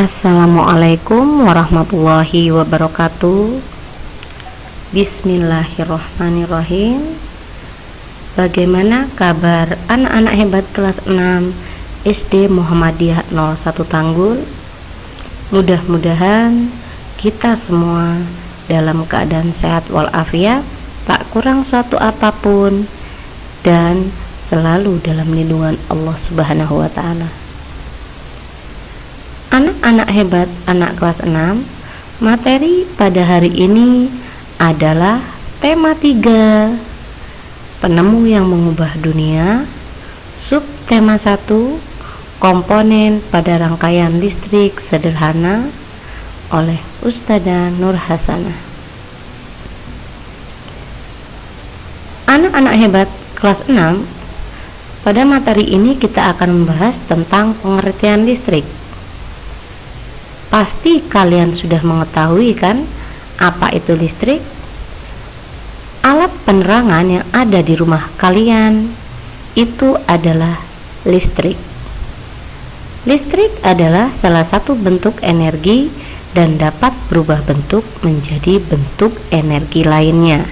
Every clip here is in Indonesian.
Assalamualaikum warahmatullahi wabarakatuh. Bismillahirrohmanirrohim. Bagaimana kabar anak-anak hebat kelas 6 SD Muhammadiyah 01 Tanggul? Mudah-mudahan kita semua dalam keadaan sehat walafiat, tak kurang suatu apapun, dan selalu dalam lindungan Allah Subhanahu wa Ta'ala. Anak-anak hebat anak kelas 6, materi pada hari ini adalah tema 3, penemu yang mengubah dunia. Subtema 1, komponen pada rangkaian listrik sederhana, oleh Ustadzah Nur Hasanah. Anak-anak hebat kelas 6, pada materi ini kita akan membahas tentang pengertian listrik. Pasti kalian sudah mengetahui kan apa itu listrik? Alat penerangan yang ada di rumah kalian itu adalah listrik. Listrik adalah salah satu bentuk energi dan dapat berubah bentuk menjadi bentuk energi lainnya.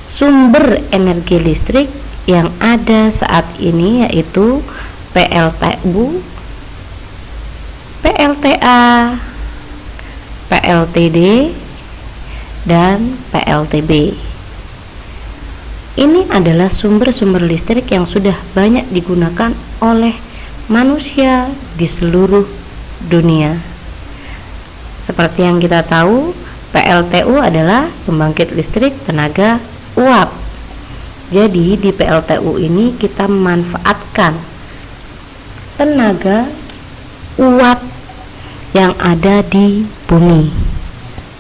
Sumber energi listrik yang ada saat ini yaitu PLTU, PLTA, PLTD, dan PLTB. Ini adalah sumber-sumber listrik yang sudah banyak digunakan oleh manusia di seluruh dunia. Seperti yang kita tahu, PLTU adalah pembangkit listrik tenaga uap. Jadi di PLTU ini kita memanfaatkan tenaga uap yang ada di bumi.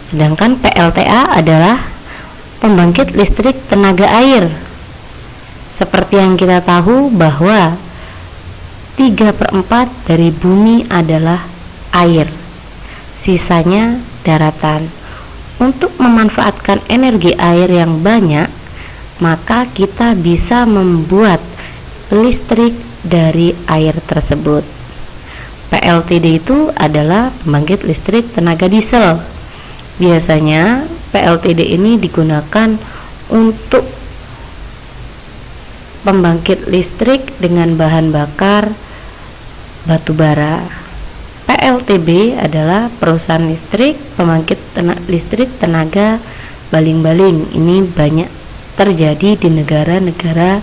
Sedangkan PLTA adalah pembangkit listrik tenaga air. Seperti yang kita tahu bahwa 3/4 dari bumi adalah air, sisanya daratan. Untuk memanfaatkan energi air yang banyak, maka kita bisa membuat listrik dari air tersebut. PLTD itu adalah pembangkit listrik tenaga diesel. Biasanya PLTD ini digunakan untuk pembangkit listrik dengan bahan bakar batu bara. PLTB adalah perusahaan listrik pembangkit listrik tenaga baling-baling. Ini banyak terjadi di negara-negara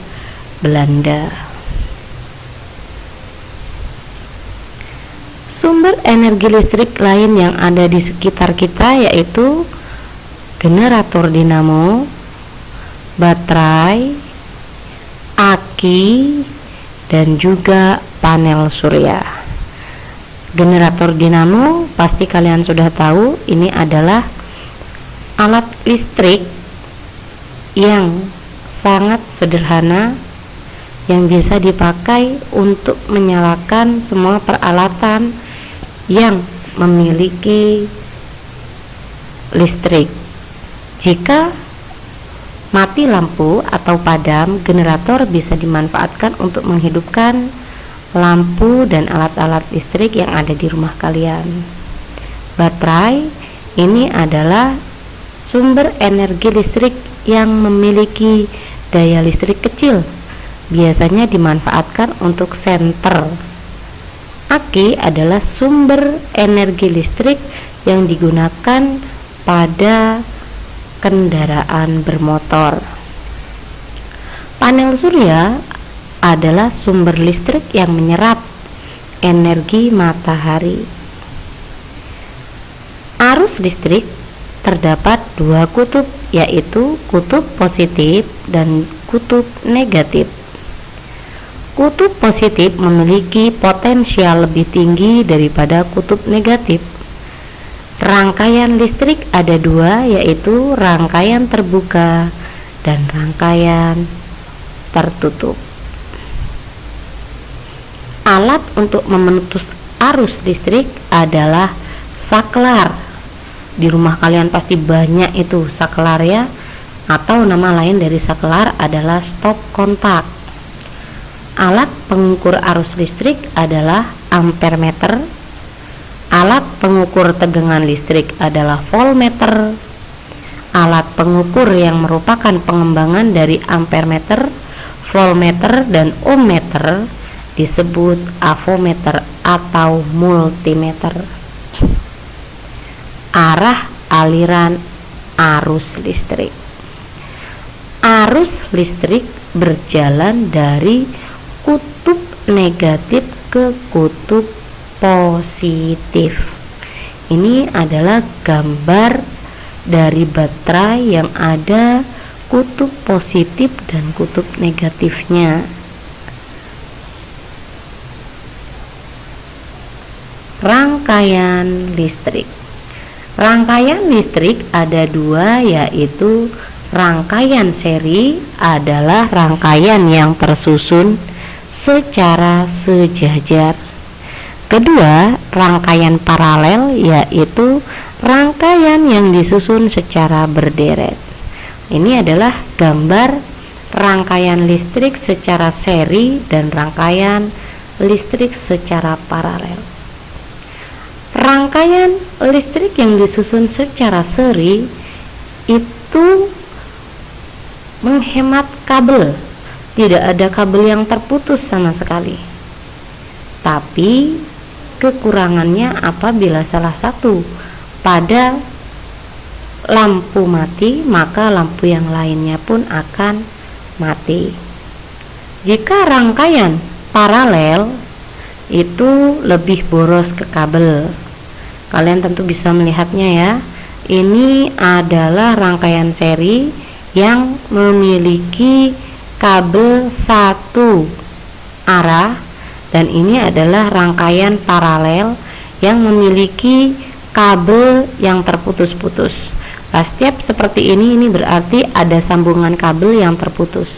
Belanda. Sumber energi listrik lain yang ada di sekitar kita yaitu generator dinamo, baterai, aki, dan juga panel surya. Generator dinamo pasti kalian sudah tahu, ini adalah alat listrik yang sangat sederhana yang bisa dipakai untuk menyalakan semua peralatan yang memiliki listrik. Jika mati lampu atau padam, generator bisa dimanfaatkan untuk menghidupkan lampu dan alat-alat listrik yang ada di rumah kalian. Baterai ini adalah sumber energi listrik yang memiliki daya listrik kecil, biasanya dimanfaatkan untuk senter. Aki adalah sumber energi listrik yang digunakan pada kendaraan bermotor. Panel surya adalah sumber listrik yang menyerap energi matahari. Arus listrik terdapat dua kutub, yaitu kutub positif dan kutub negatif. Kutub positif memiliki potensial lebih tinggi daripada kutub negatif. Rangkaian listrik ada dua, yaitu rangkaian terbuka dan rangkaian tertutup. Alat untuk memutus arus listrik adalah saklar. Di rumah kalian pasti banyak itu saklar ya, atau nama lain dari saklar adalah stop kontak. Alat pengukur arus listrik adalah ampermeter, Alat pengukur tegangan listrik adalah voltmeter. Alat pengukur yang merupakan pengembangan dari ampermeter, voltmeter, dan ohmmeter disebut avometer atau multimeter. Arah aliran arus listrik. Arus listrik berjalan dari kutub negatif ke kutub positif. Ini adalah gambar dari baterai yang ada kutub positif dan kutub negatifnya. Rangkaian listrik. Rangkaian listrik ada dua, yaitu rangkaian seri adalah rangkaian yang tersusun secara sejajar. Kedua, rangkaian paralel yaitu rangkaian yang disusun secara berderet. Ini adalah gambar rangkaian listrik secara seri dan rangkaian listrik secara paralel. Rangkaian listrik yang disusun secara seri itu menghemat kabel. Tidak ada kabel yang terputus sama sekali. Tapi kekurangannya apabila salah satu pada lampu mati, maka lampu yang lainnya pun akan mati. Jika rangkaian paralel itu lebih boros ke kabel. Kalian tentu bisa melihatnya ya. Ini adalah rangkaian seri yang memiliki kabel satu arah, dan ini adalah rangkaian paralel yang memiliki kabel yang terputus-putus. Nah, setiap seperti ini berarti ada sambungan kabel yang terputus.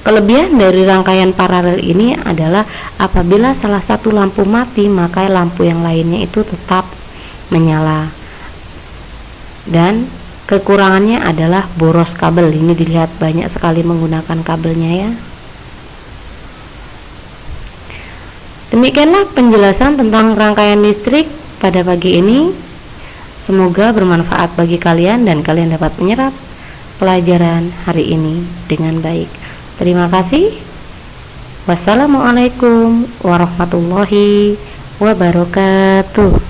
Kelebihan dari rangkaian paralel ini adalah apabila salah satu lampu mati, maka lampu yang lainnya itu tetap menyala. Dan kekurangannya adalah boros kabel. Ini dilihat banyak sekali menggunakan kabelnya ya. Demikianlah penjelasan tentang rangkaian listrik pada pagi ini. Semoga bermanfaat bagi kalian dan kalian dapat menyerap pelajaran hari ini dengan baik. Terima kasih. Wassalamualaikum warahmatullahi wabarakatuh.